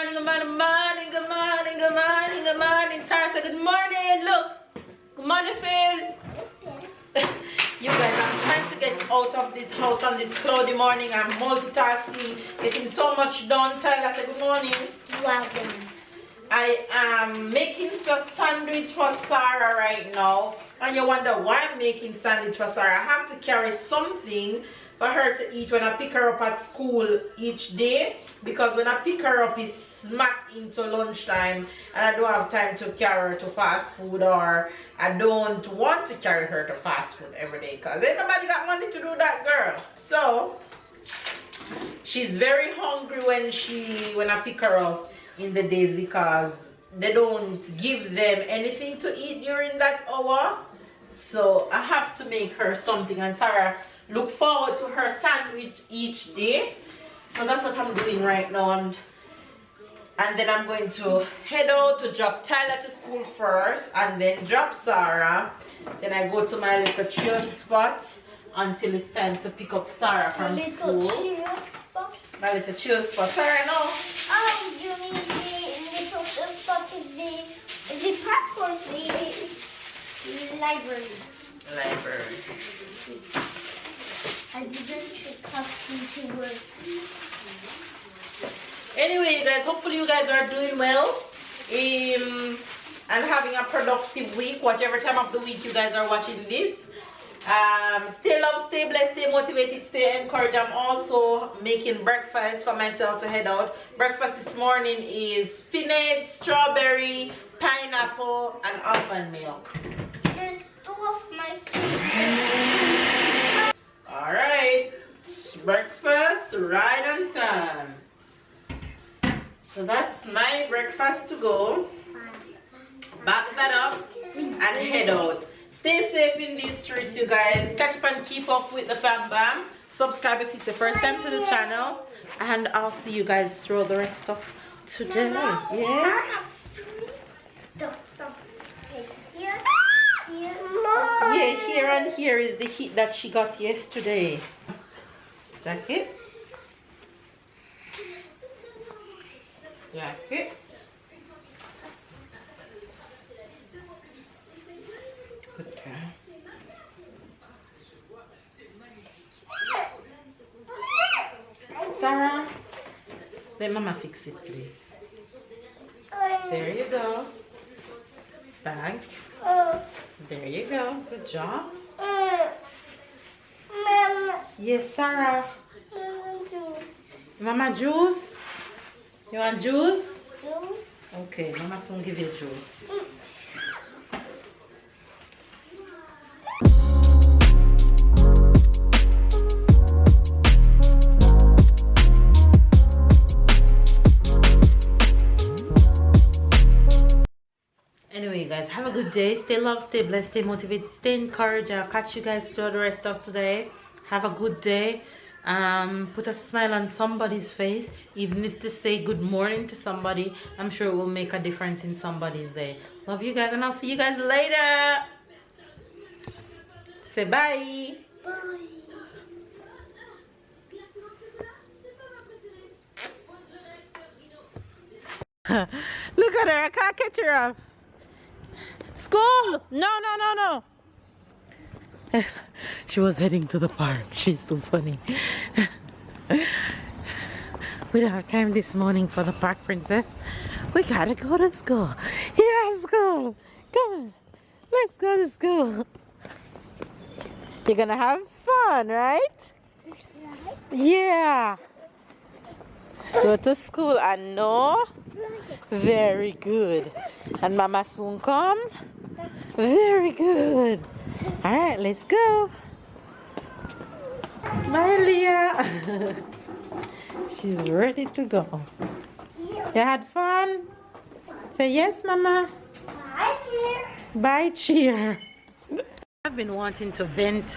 morning, good morning, morning, good morning, good morning, good morning. Sarah said good morning. Look, good morning, Fizz. You guys, I'm trying to get out of this house on this cloudy morning. I'm multitasking, getting so much done. Tyler said good morning. Well done. I am making a sandwich for Sarah right now, and you wonder why I'm making sandwich for Sarah. I have to carry something for her to eat when I pick her up at school each day, because when I pick her up it's smack into lunchtime and I don't have time to carry her to fast food, or I don't want to carry her to fast food every day because ain't nobody got money to do that, girl. So she's very hungry when I pick her up in the days, because they don't give them anything to eat during that hour. So I have to make her something, and Sarah look forward to her sandwich each day. So that's what I'm doing right now. And then I'm going to head out to drop Tyler to school first, and then drop Sarah. Then I go to my little chill spot until it's time to pick up Sarah from school. My little chill spot. Sarah, no? Oh, you mean the little spot is the park or the library? Library. I didn't copy to work. Anyway, you guys, hopefully you guys are doing well and having a productive week, whatever time of the week you guys are watching this. Stay loved, stay blessed, stay motivated, stay encouraged. I'm also making breakfast for myself to head out. Breakfast this morning is spinach, strawberry, pineapple, and almond milk. There's two of my favorites. Alright, breakfast right on time. So that's my breakfast to go. Back that up and head out. Stay safe in these streets, you guys. Catch up and keep up with the fam bam. Subscribe if it's the first time to the channel, and I'll see you guys through the rest of today. Yes. Here. Yeah, here and here is the heat that she got yesterday. Jacket. Jacket. Good girl. Sarah, let mama fix it, please. There you go. Bag. There you go. Good job. Mama. Yes, Sarah. Juice. Mama juice? You want juice? Juice. Okay, mama soon give you juice. Anyway, you guys, have a good day. Stay loved, stay blessed, stay motivated, stay encouraged. I'll catch you guys through the rest of today. Have a good day. Put a smile on somebody's face. Even if to say good morning to somebody, I'm sure it will make a difference in somebody's day. Love you guys, and I'll see you guys later. Say bye. Bye. Look at her, I can't catch her up. School! No. She was heading to the park. She's too funny. We don't have time this morning for the park, princess. We gotta go to school. Yeah, school. Come on. Let's go to school. You're gonna have fun, right? Yeah. Go to school, I know. Very good. And mama soon come. Very good. All right, let's go. Bye, Leah. She's ready to go. You had fun? Say yes, mama. Bye, cheer. Bye, cheer. I've been wanting to vent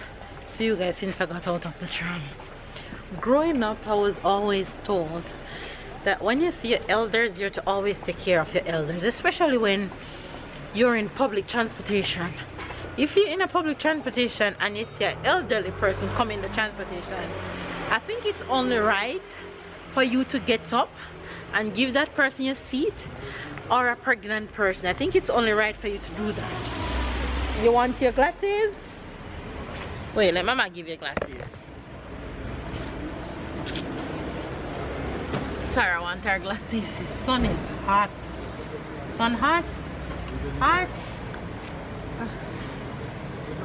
to you guys since I got out of the tram. Growing up, I was always told that when you see your elders, you're to always take care of your elders, especially when you're in public transportation. If you're in a public transportation and you see an elderly person come in the transportation, I think it's only right for you to get up and give that person your seat, or a pregnant person. I think it's only right for you to do that. You want your glasses? Wait, let mama give you glasses. Sarah wants her glasses. The sun is hot. Sun hot? Hot?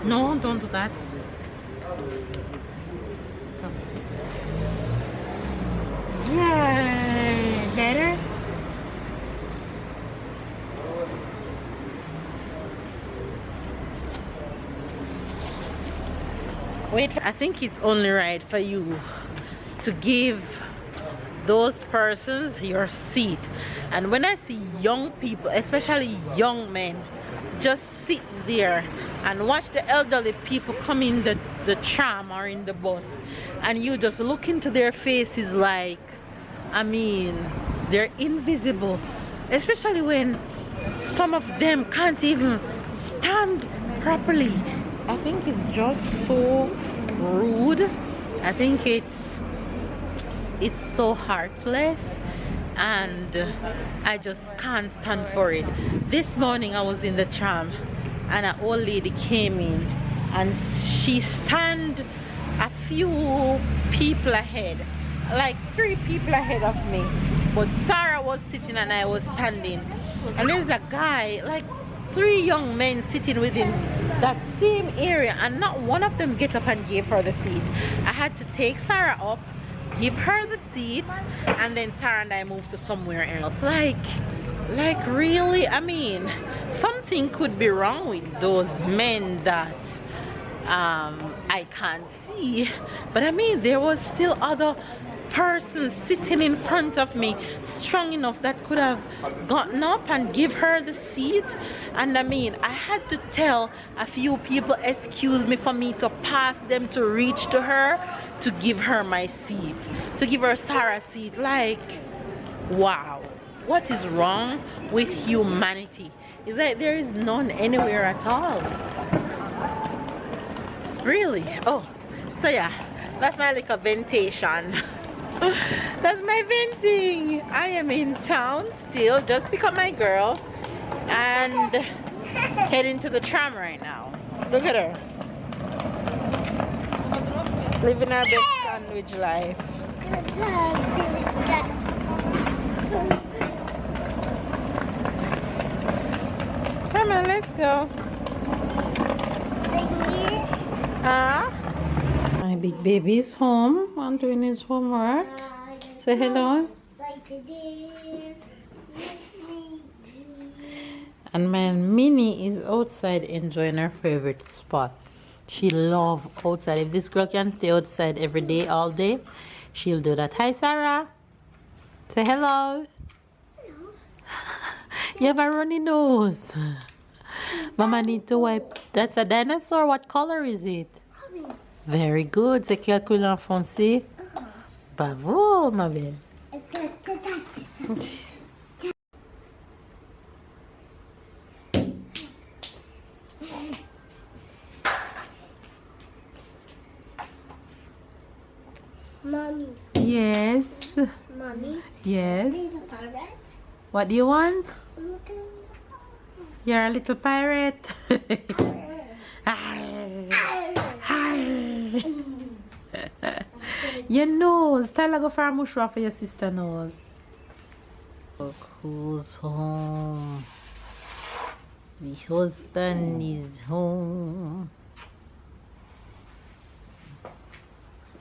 No, don't do that. Yay! Better? Wait, I think it's only right for you to give those persons your seat. And when I see young people, especially young men, just sit there and watch the elderly people come in the tram or in the bus, and you just look into their faces like, I mean, they're invisible, especially when some of them can't even stand properly. I think it's just so rude. I think it's so heartless, and I just can't stand for it. This morning I was in the tram and an old lady came in, and she stand a few people ahead, like 3 people ahead of me, but Sarah was sitting and I was standing, and there's a guy, like 3 young men sitting within that same area, and not one of them get up and gave her the seat. I had to take Sarah up, give her the seat, and then Sarah and I moved to somewhere else. Like really, I mean, something could be wrong with those men that I can't see, but I mean, there was still other persons sitting in front of me strong enough that could have gotten up and give her the seat. And I mean, I had to tell a few people, excuse me, for me to pass them to reach to her to give her my seat, to give her Sarah's seat. Like, wow, what is wrong with humanity? It's like there is none anywhere at all. Really? Oh, so yeah, that's my little ventation. That's my venting. I am in town still, just pick up my girl and heading to the tram right now. Look at her, living her best sandwich life. Come on, let's go. My big baby is home. I'm doing his homework. Say hello. And my Minnie is outside enjoying her favorite spot. She loves outside. If this girl can stay outside every day, all day, she'll do that. Hi, Sarah. Say hello. Hello. You have a runny nose. Mama need to wipe. That's a dinosaur. What color is it? Very good. C'est quelle couleur foncée? Bravo, ma belle. Mommy. Yes. Mommy. Yes. There's a pirate. What do you want? Look at You're a little pirate. Your nose. Tell her go for a mushroom for your sister nose. Look who's home. The husband is home.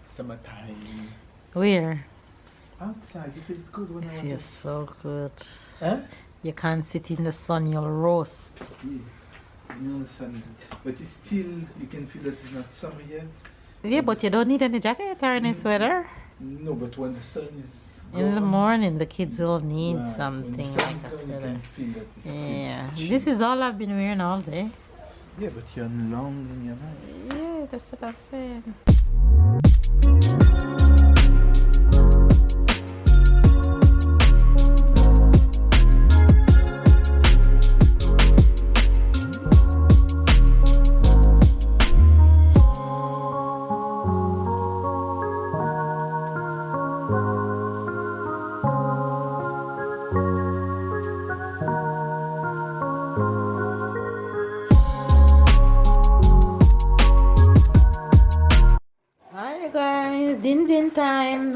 Summertime. Where? Outside. It feels good when I It was. feels so good. Huh? You can't sit in the sun, you'll roast. Yeah. You know the sun is. But it's still. You can feel that it's not summer yet. Yeah, but you don't need any jacket or any sweater. No, but when the sun is. In the gone, morning, the kids will need right, when the something sun like is a gone, you sweater. can feel that it's Yeah, still this chilly. is all I've been wearing all day. Yeah, but you're long in your life. Yeah, that's what I'm saying.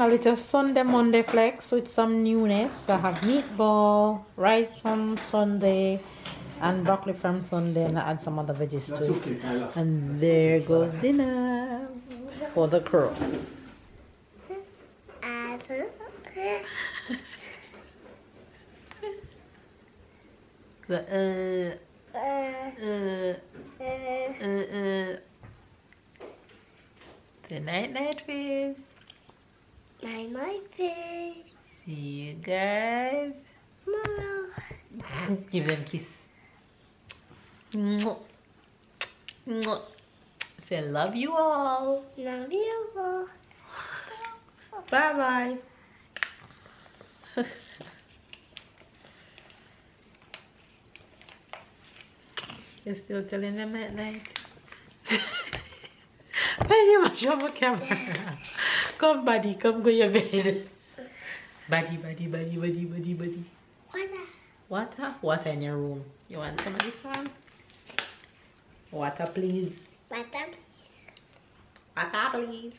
A little Sunday Monday flex with some newness. I have meatball, rice from Sunday, and broccoli from Sunday, and I add some other veggies to it. Okay, And there goes dinner for the crew. Good night, night waves. My face. See you guys. Tomorrow. Give them a kiss. Mwah. Mwah. Say love you all. Love you all. Bye bye. You're still telling them at night. Buddy, mash up my camera. Come, buddy, come go your bed. Buddy. Water. Water? Water in your room. You want some of this one? Water, please. Water. Water, please.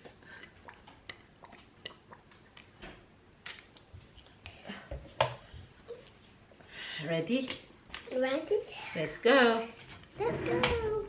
Ready? Ready? Let's go. Let's go.